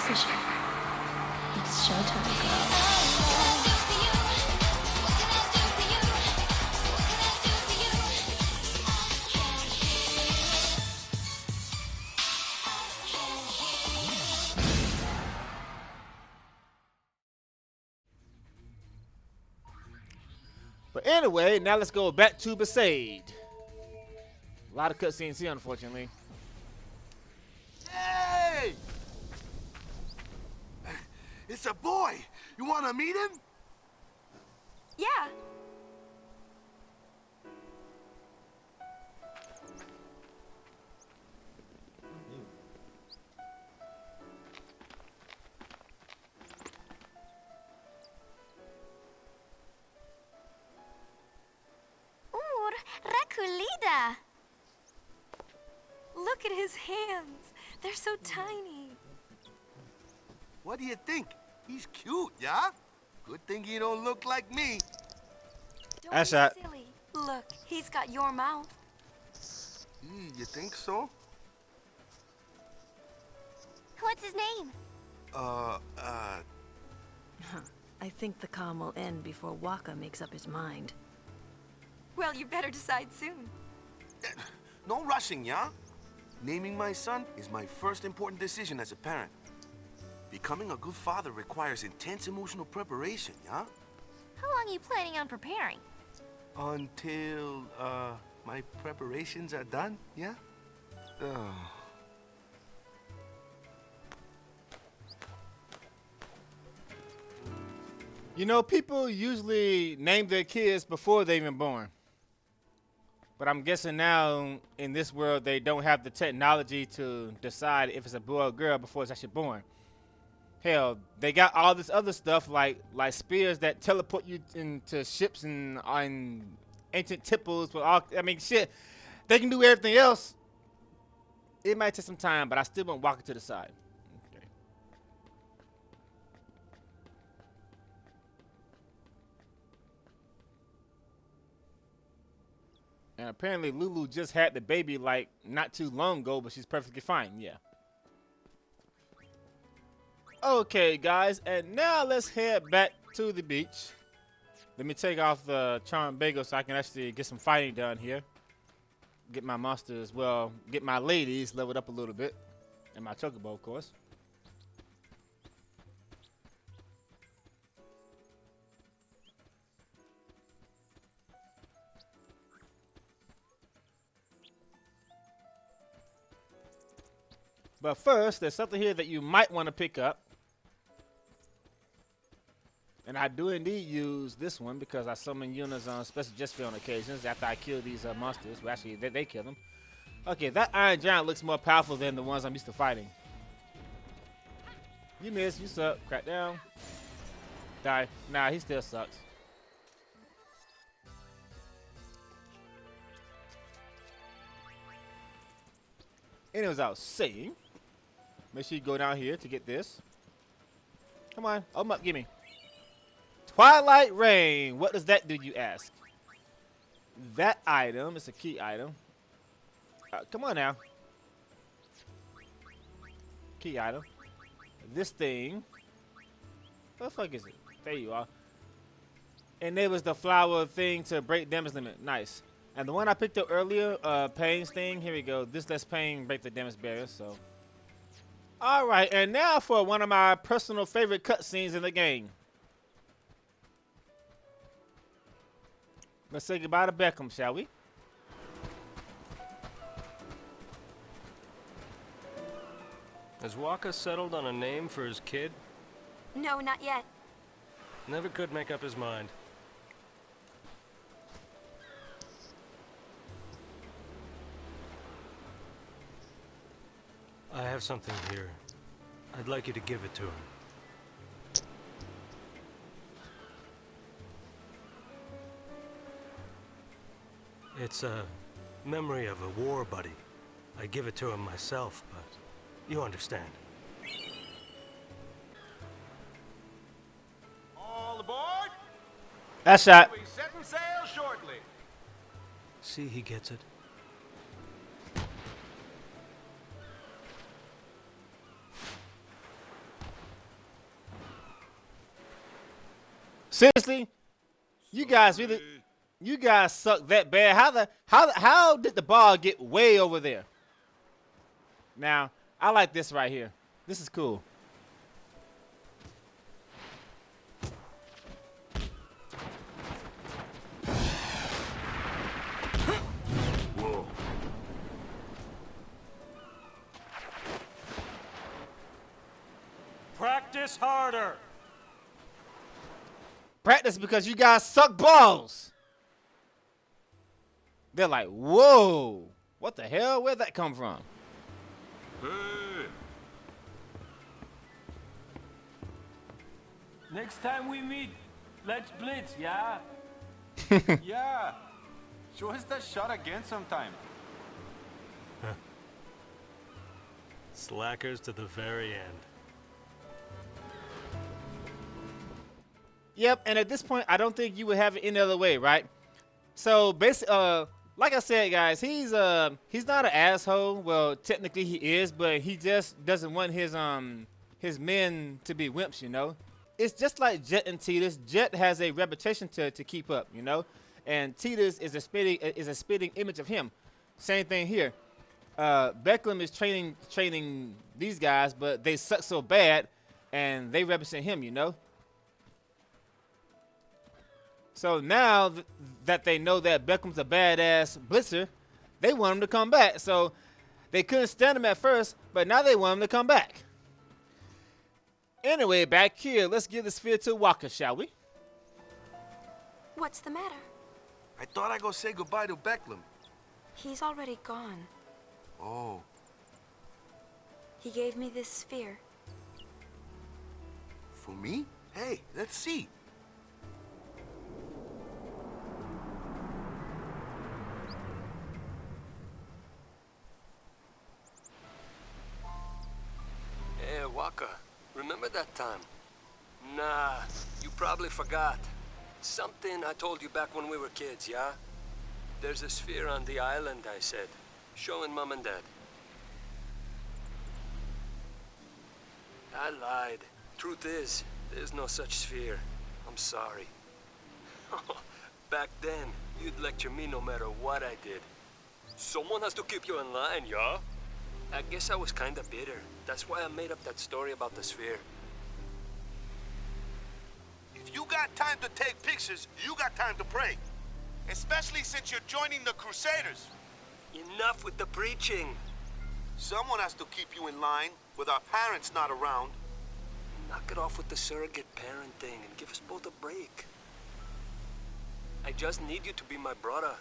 decision. It's showtime, girl. But anyway, now let's go back to Besaid. A lot of cutscenes here, unfortunately. Hey! It's a boy. You want to meet him? Yeah. Rakulida. Look at his hands. They're so tiny. What do you think? He's cute, yeah? Good thing he don't look like me. Don't That's be right. silly. Look, he's got your mouth. You think so? What's his name? I think the calm will end before Wakka makes up his mind. Well, you better decide soon. No rushing, yeah? Naming my son is my first important decision as a parent. Becoming a good father requires intense emotional preparation, yeah? How long are you planning on preparing? Until, my preparations are done, yeah? You know, people usually name their kids before they're even born. But I'm guessing now in this world they don't have the technology to decide if it's a boy or girl before it's actually born. Hell, they got all this other stuff like spears that teleport you into ships and on ancient temples. With all, I mean, shit, they can do everything else. It might take some time, but I still won't walk it to the side. Okay. And apparently Lulu just had the baby like not too long ago, but she's perfectly fine. Yeah. Okay, guys, and now let's head back to the beach. Let me take off the charm bagel so I can actually get some fighting done here. Get my monsters, well, get my ladies leveled up a little bit. And my chocobo, of course. But first, there's something here that you might want to pick up. And I do indeed use this one because I summon units on special just for on occasions after I kill these monsters. Well, actually, they kill them. Okay, that Iron Giant looks more powerful than the ones I'm used to fighting. You miss, you suck. Crack down. Die. Nah, he still sucks. Anyways, I was saying, make sure you go down here to get this. Come on, open up, gimme. Twilight Rain. What does that do, you ask? That item is a key item. Come on now. Key item. This thing. What the fuck is it? There you are. Enables the flower thing to break damage limit. Nice. And the one I picked up earlier, Pain's thing. Here we go. This lets Pain break the damage barrier. So. Alright, and now for one of my personal favorite cutscenes in the game. Let's say goodbye to Beklem, shall we? Has Wakka settled on a name for his kid? No, not yet. Never could make up his mind. I have something here. I'd like you to give it to him. It's a memory of a war buddy. I give it to him myself, but you understand. All aboard! That's shot. We setting sail shortly. See, he gets it. Seriously, you guys suck that bad. How did the ball get way over there? Now, I like this right here. This is cool. Whoa. Practice harder. Practice because you guys suck balls. They're like, whoa, what the hell? Where'd that come from? Hey. Next time we meet, let's blitz, yeah? Yeah. Show us that shot again sometime. Slackers to the very end. Yep, and at this point, I don't think you would have it any other way, right? So, basically, like I said, guys, he's not an asshole. Well, technically he is, but he just doesn't want his men to be wimps, you know? It's just like Jet and Titus. Jet has a reputation to keep up, you know? And Titus is a spitting image of him. Same thing here. Beklem is training these guys, but they suck so bad, and they represent him, you know? So now that they know that Beckham's a badass blitzer, they want him to come back. So they couldn't stand him at first, but now they want him to come back. Anyway, back here, let's give the sphere to Wakka, shall we? What's the matter? I thought I'd go say goodbye to Beklem. He's already gone. Oh. He gave me this sphere. For me? Hey, let's see. Hey, Wakka, remember that time? Nah, you probably forgot. Something I told you back when we were kids, yeah? There's a sphere on the island, I said. Showing Mom and Dad. I lied. Truth is, there's no such sphere. I'm sorry. Back then, you'd lecture me no matter what I did. Someone has to keep you in line, yeah? I guess I was kinda bitter. That's why I made up that story about the sphere. If you got time to take pictures, you got time to pray. Especially since you're joining the Crusaders. Enough with the preaching. Someone has to keep you in line with our parents not around. Knock it off with the surrogate parent thing and give us both a break. I just need you to be my brother.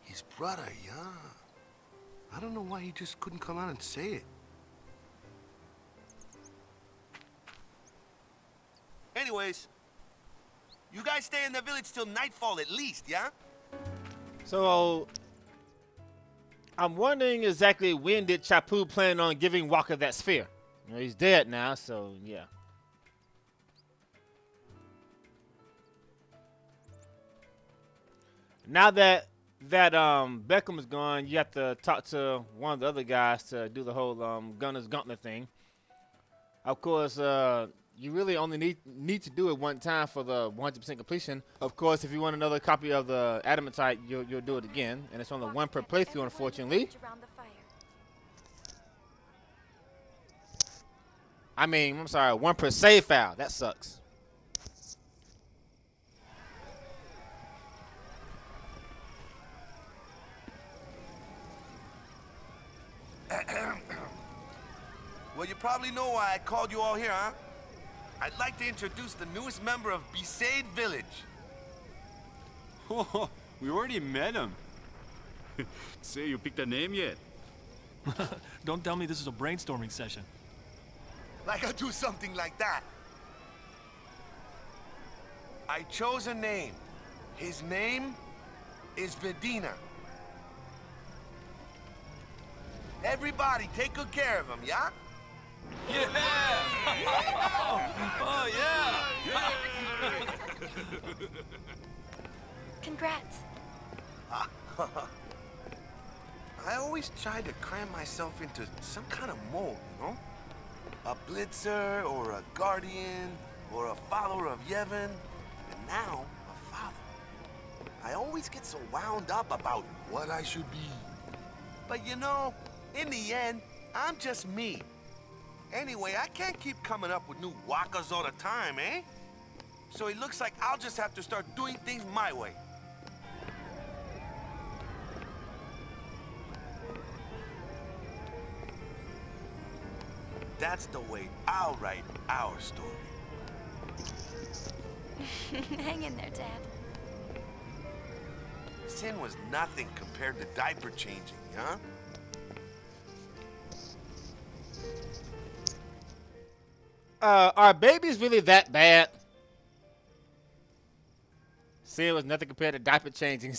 His brother, yeah. I don't know why he just couldn't come out and say it. Anyways, you guys stay in the village till nightfall at least, yeah? So I'm wondering exactly when did Chappu plan on giving Wakka that sphere? You know, he's dead now, so yeah. Now that Beklem is gone, you have to talk to one of the other guys to do the whole Gunner's Gauntlet thing. Of course, you really only need to do it one time for the 100% completion. Of course, if you want another copy of the Adamantite, you'll do it again, and it's only one per playthrough, unfortunately. I mean, I'm sorry, one per save file. That sucks. Well, you probably know why I called you all here, huh? I'd like to introduce the newest member of Besaid Village. Oh, we already met him. Say, you picked a name yet? Don't tell me this is a brainstorming session. Like I'll do something like that. I chose a name. His name is Vedina. Everybody, take good care of him, yeah? Yeah! Oh, yeah! Congrats. I always try to cram myself into some kind of mold, you know? A blitzer, or a guardian, or a follower of Yevon, and now a father. I always get so wound up about what I should be. But you know, in the end, I'm just me. Anyway, I can't keep coming up with new Wakkas all the time, eh? So it looks like I'll just have to start doing things my way. That's the way I'll write our story. Hang in there, Dad. Sin was nothing compared to diaper changing, huh? Are babies really that bad? Sin was nothing compared to diaper changing.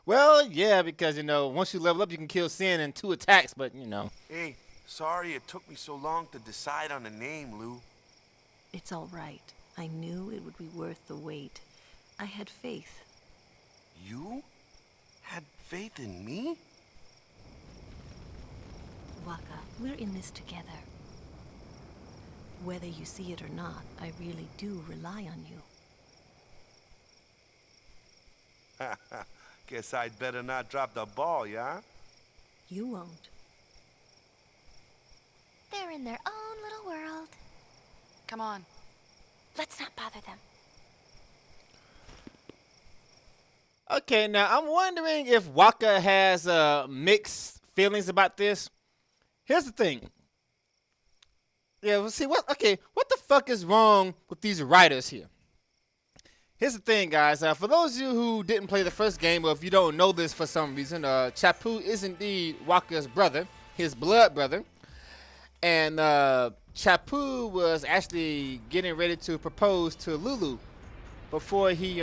Well, yeah, because, you know, once you level up, you can kill Sin in 2 attacks, but, you know. Hey, sorry it took me so long to decide on a name, Lou. It's all right. I knew it would be worth the wait. I had faith. You had faith in me? Wakka, we're in this together. Whether you see it or not, I really do rely on you. Guess I'd better not drop the ball, yeah? You won't. They're in their own little world. Come on. Let's not bother them. Okay, now I'm wondering if Wakka has mixed feelings about this. Here's the thing. Yeah, well, see what? Okay, what the fuck is wrong with these writers here? Here's the thing, guys. For those of you who didn't play the first game, or if you don't know this for some reason, Chappu is indeed Wakka's brother, his blood brother, and Chappu was actually getting ready to propose to Lulu before he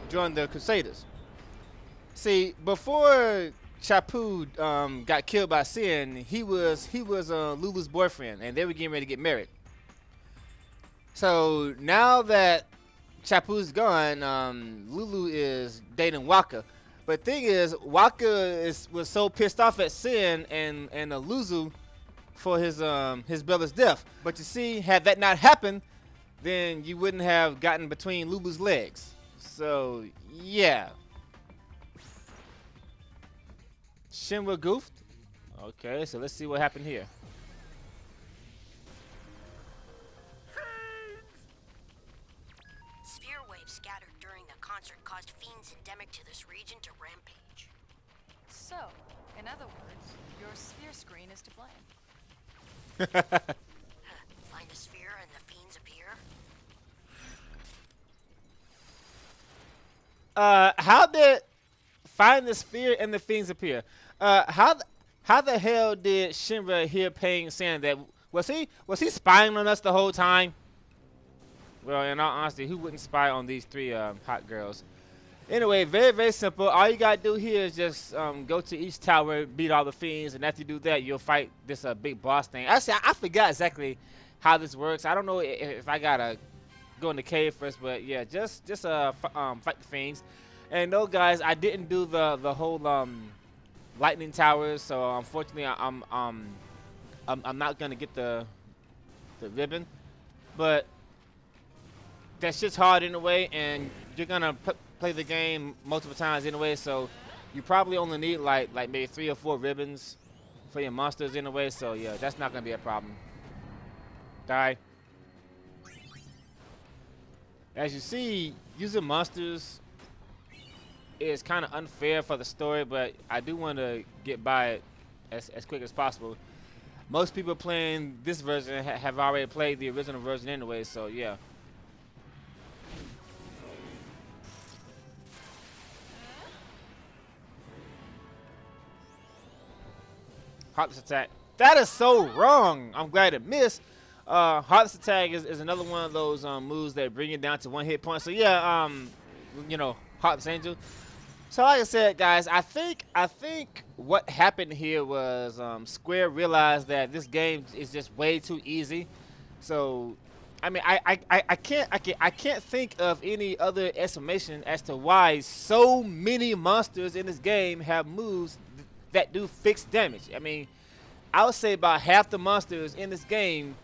joined the Crusaders. See, before Chappu got killed by Sin, he was Lulu's boyfriend, and they were getting ready to get married. So now that Chappu's gone, Lulu is dating Wakka. But the thing is, Wakka was so pissed off at Sin and Lulu for his brother's death. But you see, had that not happened, then you wouldn't have gotten between Lulu's legs. So yeah. Shinra goofed. Okay, so let's see what happened here. Sphere waves scattered during the concert caused fiends endemic to this region to rampage. So, in other words, your sphere screen is to blame. Find a sphere and the fiends appear? How did find the sphere and the fiends appear? How the hell did Shinra hear Pain saying that? Was he spying on us the whole time? Well, in all honesty, who wouldn't spy on these 3 hot girls? Anyway, very, very simple. All you gotta do here is just go to each tower, beat all the fiends, and after you do that, you'll fight this big boss thing. Actually, I forgot exactly how this works. I don't know if I gotta go in the cave first, but yeah, just fight the fiends. And no, guys, I didn't do the whole lightning towers, so unfortunately, I'm not gonna get the ribbon, but that shit's hard anyway, and you're gonna play the game multiple times anyway, so you probably only need like maybe 3 or 4 ribbons for your monsters anyway, so yeah, that's not gonna be a problem. Die. As you see, using monsters is kind of unfair for the story, but I do want to get by it as quick as possible. Most people playing this version have already played the original version anyway, so yeah. Heartless attack. That is so wrong. I'm glad it missed. Heartless attack is another one of those moves that bring you down to 1 hit point. So yeah, you know, Heartless Angel. So like I said, guys, I think what happened here was Square realized that this game is just way too easy. So I mean, I can't think of any other explanation as to why so many monsters in this game have moves that do fixed damage. I mean, I would say about half the monsters in this game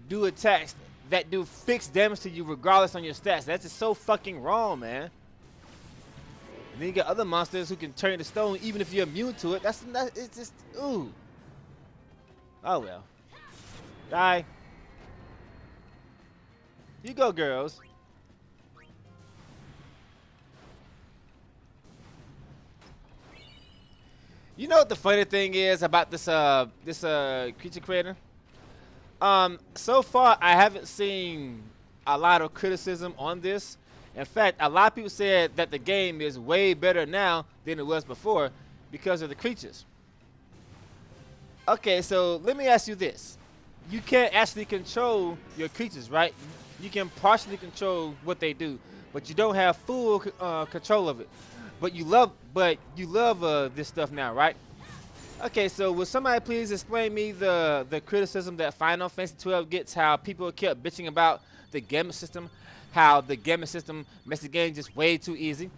do attacks that do fixed damage to you regardless on your stats. That's just so fucking wrong, man. And then you got other monsters who can turn to stone even if you're immune to it. It's just, ooh. Oh well. Die. You go, girls. You know what the funny thing is about this creature creator? So far I haven't seen a lot of criticism on this. In fact, a lot of people said that the game is way better now than it was before because of the creatures. Okay, so let me ask you this. You can't actually control your creatures, right? You can partially control what they do, but you don't have full control of it. But you love this stuff now, right? Okay, so will somebody please explain me the criticism that Final Fantasy 12 gets, how people kept bitching about the gamma system, how the gamma system makes the game just way too easy.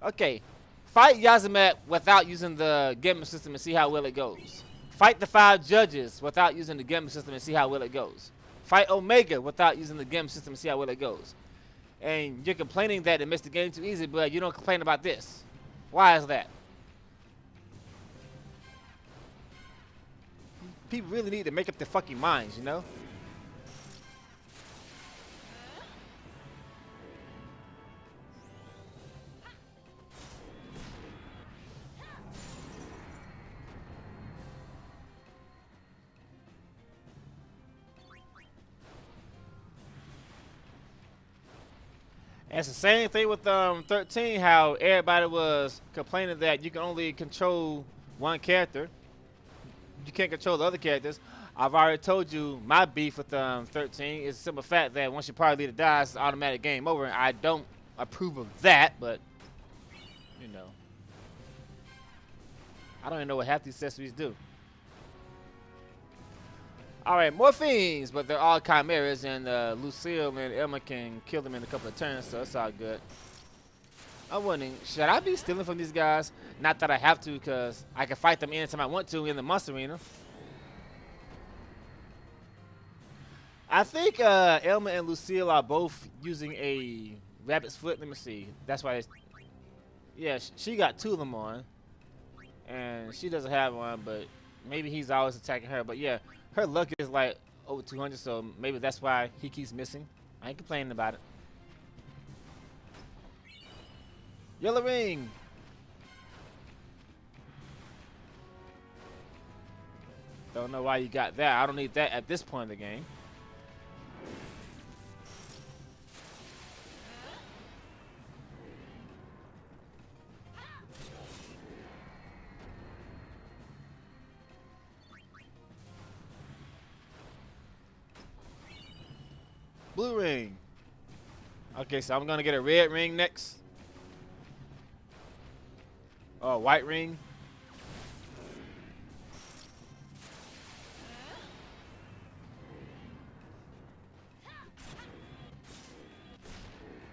Okay, fight Yazamat without using the gamma system and see how well it goes. Fight the 5 judges without using the gamma system and see how well it goes. Fight Omega without using the gamma system and see how well it goes. And you're complaining that it makes the game too easy, but you don't complain about this. Why is that? People really need to make up their fucking minds, you know? And it's the same thing with 13, how everybody was complaining that you can only control one character. You can't control the other characters. I've already told you my beef with 13 is the simple fact that once your party leader dies, it's automatic game over. And I don't approve of that, but, you know. I don't even know what half these accessories do. Alright, more fiends, but they're all chimeras, and Lucille and Emma can kill them in a couple of turns, so it's all good. I'm wondering, should I be stealing from these guys? Not that I have to, because I can fight them anytime I want to in the monster arena. I think Elma and Lucille are both using a rabbit's foot. Let me see. That's why it's... Yeah, she got 2 of them on. And she doesn't have one, but maybe he's always attacking her. But yeah, her luck is like over 200, so maybe that's why he keeps missing. I ain't complaining about it. Yellow ring. Don't know why you got that. I don't need that at this point in the game. Blue ring. Okay, so I'm gonna get a red ring next. Oh, white ring.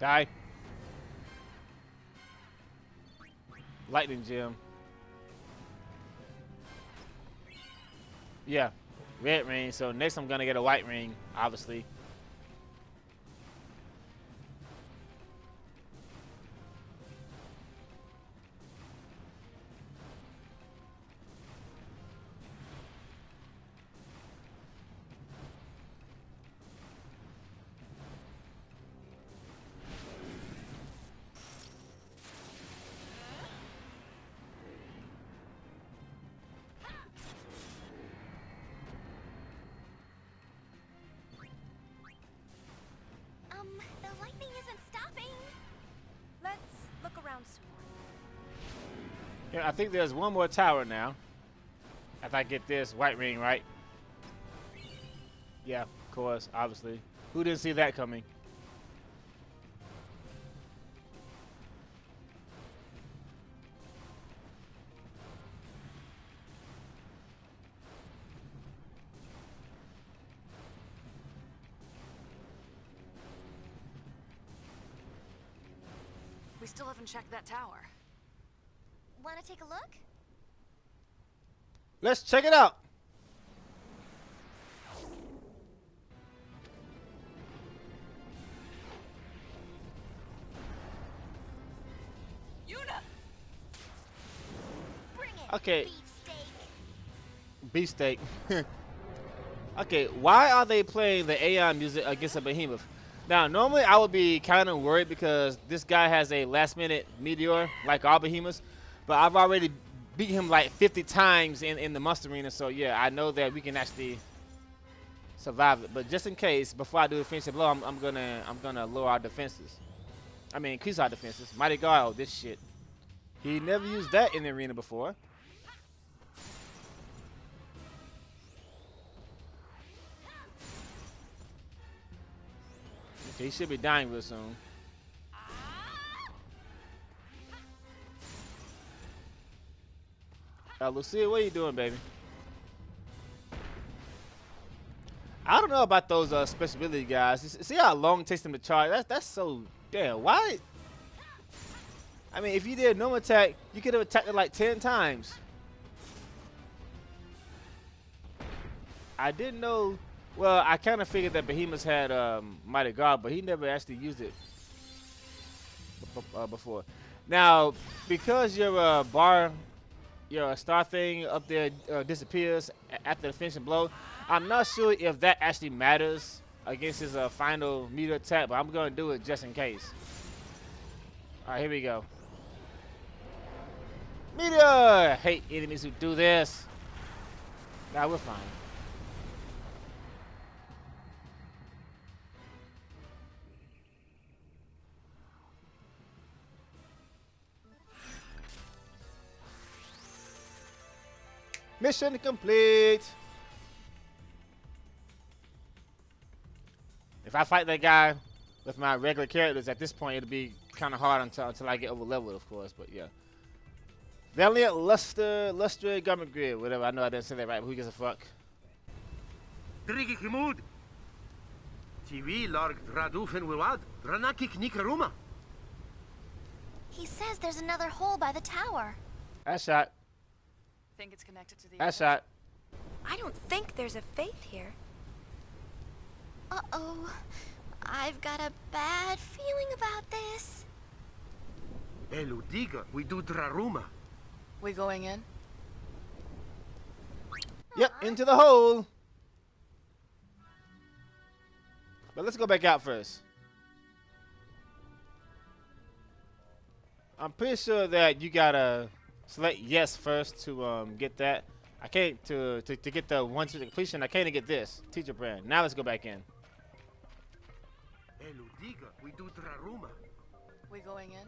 Die. Lightning gem. Yeah, red ring. So next I'm gonna get a white ring, obviously. The lightning isn't stopping. Let's look around some more. Yeah, I think there's one more tower now. If I get this white ring right. Yeah, of course, obviously. Who didn't see that coming? We still haven't checked that tower. Want to take a look? Let's check it out. Okay. Beefsteak. Okay, why are they playing the AI music against a behemoth? Now, normally I would be kind of worried because this guy has a last-minute meteor, like all behemoths. But I've already beat him like 50 times in the monster arena, so yeah, I know that we can actually survive it. But just in case, before I do the finishing blow, I'm gonna lower our defenses. I mean, increase our defenses. Mighty God, oh, this shit. He never used that in the arena before. Okay, he should be dying real soon. Lucille, what are you doing, baby? I don't know about those special ability guys. See how long it takes them to charge? That's so damn. Why? I mean, if you did a normal attack, you could have attacked it like 10 times. I didn't know. Well, I kind of figured that Behemoth had Mighty God, but he never actually used it before. Now, because your your star thing up there disappears after the finishing blow, I'm not sure if that actually matters against his final meter attack, but I'm going to do it just in case. All right, here we go. Meteor! I hate enemies who do this. Nah, we're fine. Mission complete. If I fight that guy with my regular characters at this point, it'll be kind of hard until I get over leveled, of course. But yeah. Valiant Lustre Garment Grid, whatever. I know I didn't say that right, but who gives a fuck? He says there's another hole by the tower. That shot. Think it's connected to the That shot. I don't think there's a faith here. Uh-oh. I've got a bad feeling about this. We going in? Yep, into the hole. But let's go back out first. I'm pretty sure that you gotta select yes first to get that. I can't to get the one to completion. I can't get this teacher brand. Now let's go back in. We going in?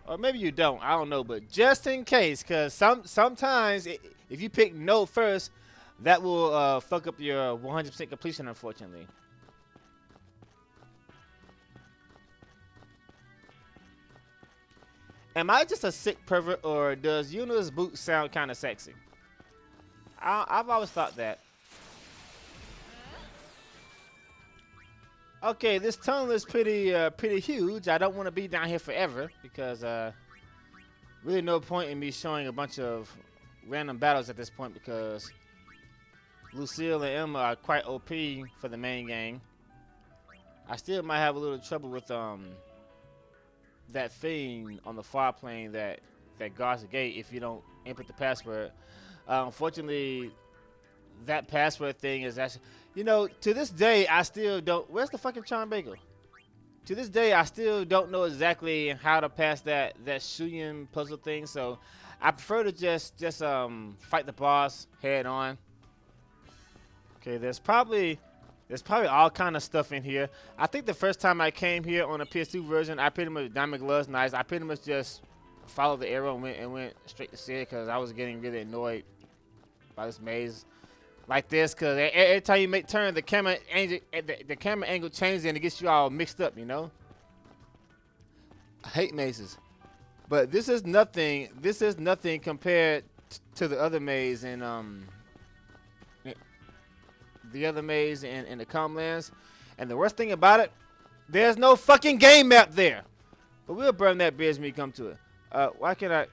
Or maybe you don't. I don't know. But just in case, because sometimes if you pick no first, that will fuck up your 100% completion, unfortunately. Am I just a sick pervert, or does Yuna's boot sound kind of sexy? I've always thought that. Okay, this tunnel is pretty huge. I don't want to be down here forever because really no point in me showing a bunch of random battles at this point because Lucille and Emma are quite OP for the main game. I still might have a little trouble with that thing on the far plane that guards the gate if you don't input the password. Unfortunately, that password thing is actually, you know, to this day I still don't. Where's the fucking charm bagel? To this day I still don't know exactly how to pass that Shuyin puzzle thing. So I prefer to just fight the boss head on. Okay, there's probably all kind of stuff in here. I think the first time I came here on a PS2 version, I pretty much Diamond Gloves nice. I pretty much just followed the arrow and went straight to see it because I was getting really annoyed by this maze like this. Because every time you make turn, the camera angle changes and it gets you all mixed up. You know. I hate mazes, but this is nothing. This is nothing compared to the other maze in the other maze in the Comlands. And the worst thing about it, there's no fucking game map there. But we'll burn that bridge when we come to it. Why can't I?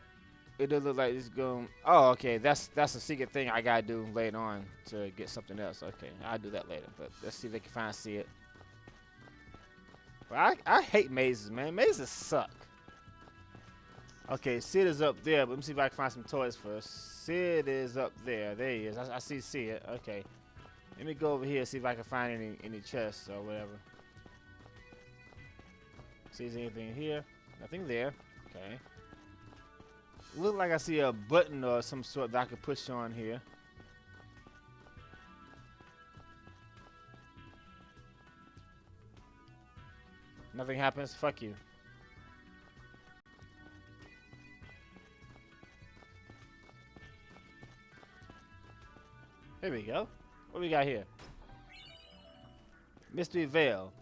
It does look like it's going. Oh, okay. That's a secret thing I gotta do later on to get something else. Okay, I'll do that later. But let's see if they can finally see it. But I hate mazes, man. Mazes suck. Okay, Sid is up there. But let me see if I can find some toys first. Sid is up there. There he is. I see Sid. Okay. Let me go over here and see if I can find any chests or whatever. See if there's anything here. Nothing there. Okay. Look like I see a button or some sort that I could push on here. Nothing happens. Fuck you. Here we go. What we got here? Mystery Veil.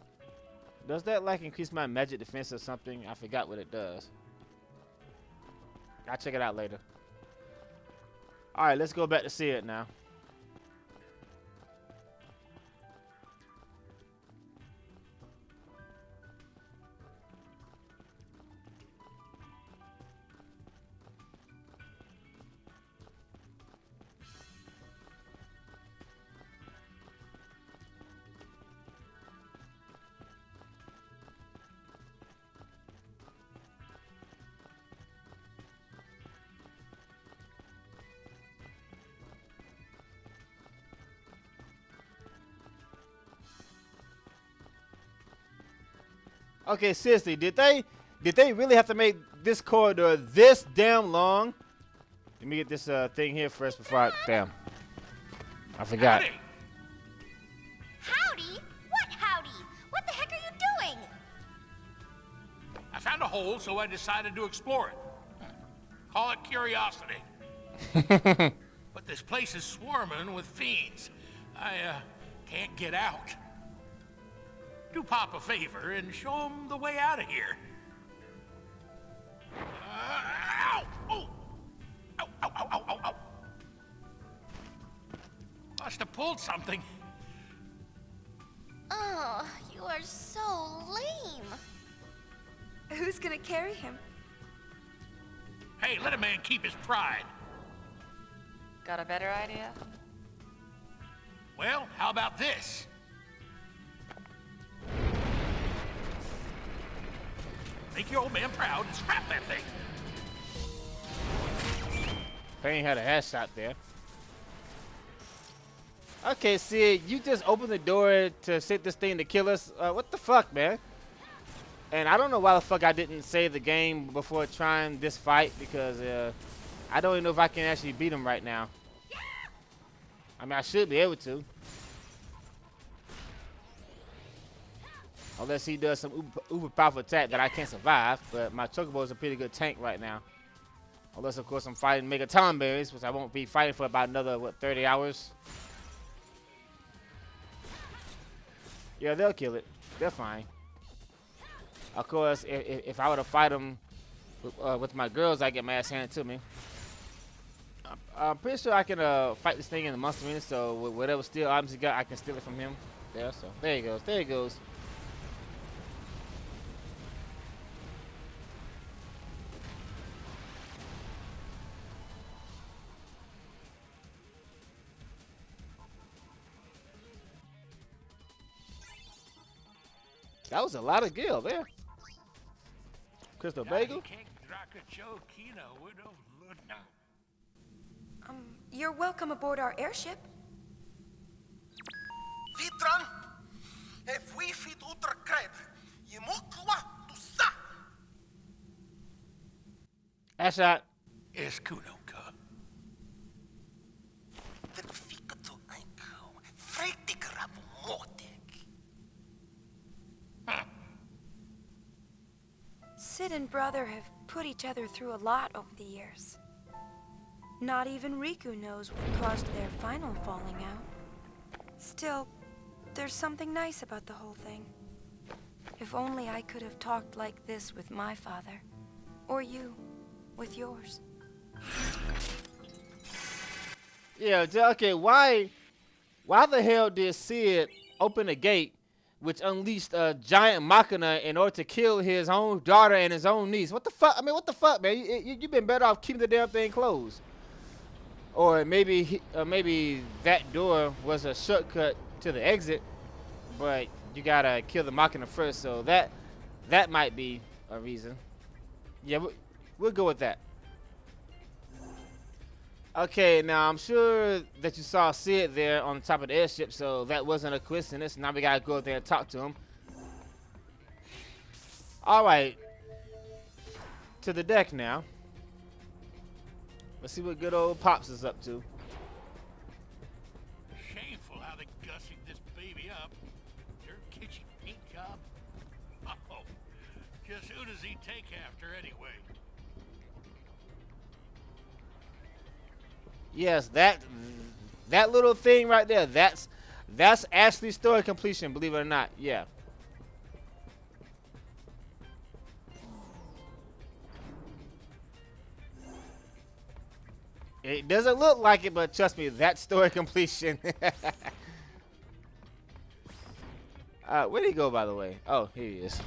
Does that like increase my magic defense or something? I forgot what it does. I'll check it out later. Alright, let's go back to see it now. Okay, seriously, did they really have to make this corridor this damn long? Let me get this thing here first before I I forgot. Howdy! Howdy? What howdy? What the heck are you doing? I found a hole, so I decided to explore it. Call it curiosity. But this place is swarming with fiends. I can't get out. Do Pop a favor and show him the way out of here. Ow! Oh! Ow, ow, ow, ow, ow, ow. Must have pulled something. Oh, you are so lame. Who's gonna carry him? Hey, let a man keep his pride. Got a better idea? Well, how about this? Make your old man proud and scrap that thing. Payne had a headshot there. Okay, Sid, you just opened the door to set this thing to kill us. What the fuck, man? And I don't know why the fuck I didn't save the game before trying this fight because I don't even know if I can actually beat him right now. I mean, I should be able to. Unless he does some uber powerful attack that I can't survive. But my Chocobo is a pretty good tank right now. Unless, of course, I'm fighting Mega Tom Berries, which I won't be fighting for about another, what, 30 hours? Yeah, they'll kill it. They're fine. Of course, if I were to fight them with my girls, I get my ass handed to me. I'm pretty sure I can fight this thing in the monster arena, so whatever steel items he got, I can steal it from him. There, so there he goes. There he goes. That was a lot of gil there. Crystal Bagel. You're welcome aboard our airship. Vitran, if we fit utra cred, yimukwa tu sa. Headshot. Es Kunoka. Den fika tu einkou, fretig rapu motek. Sid and brother have put each other through a lot over the years. Not even Riku knows what caused their final falling out. Still, there's something nice about the whole thing. If only I could have talked like this with my father. Or you, with yours. Yeah, okay, why the hell did Sid open the gate, which unleashed a giant machina in order to kill his own daughter and his own niece. What the fuck? I mean, what the fuck, man? You've been better off keeping the damn thing closed. Or maybe that door was a shortcut to the exit, but you gotta kill the machina first. So that might be a reason. Yeah, we'll go with that. Okay, now I'm sure that you saw Sid there on the top of the airship, so that wasn't a coincidence. Now we gotta go up there and talk to him. Alright. To the deck now. Let's see what good old Pops is up to. Shameful how they gussied this baby up. Your kitchen paint job? Oh, just who does he take after anyway? Yes, that little thing right there, that's Ashley's story completion, believe it or not. Yeah. It doesn't look like it, but trust me, that's story completion. Where'd he go, by the way? Oh, here he is.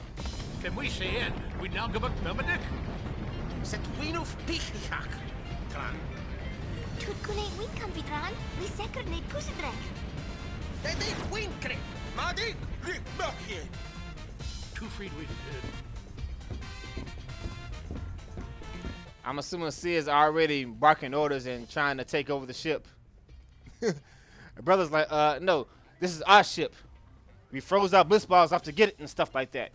Can we say it? We now go back Melmanik? Setuino Pichak. Tran. Tutkunate Winkam Vidran, we secretnate Kusidrek. They winkre. Madi, Rick Bucky. Too freed we did. I'm assuming Sid's already barking orders and trying to take over the ship. Brother's like, no, this is our ship. We froze our bliss balls off to get it and stuff like that.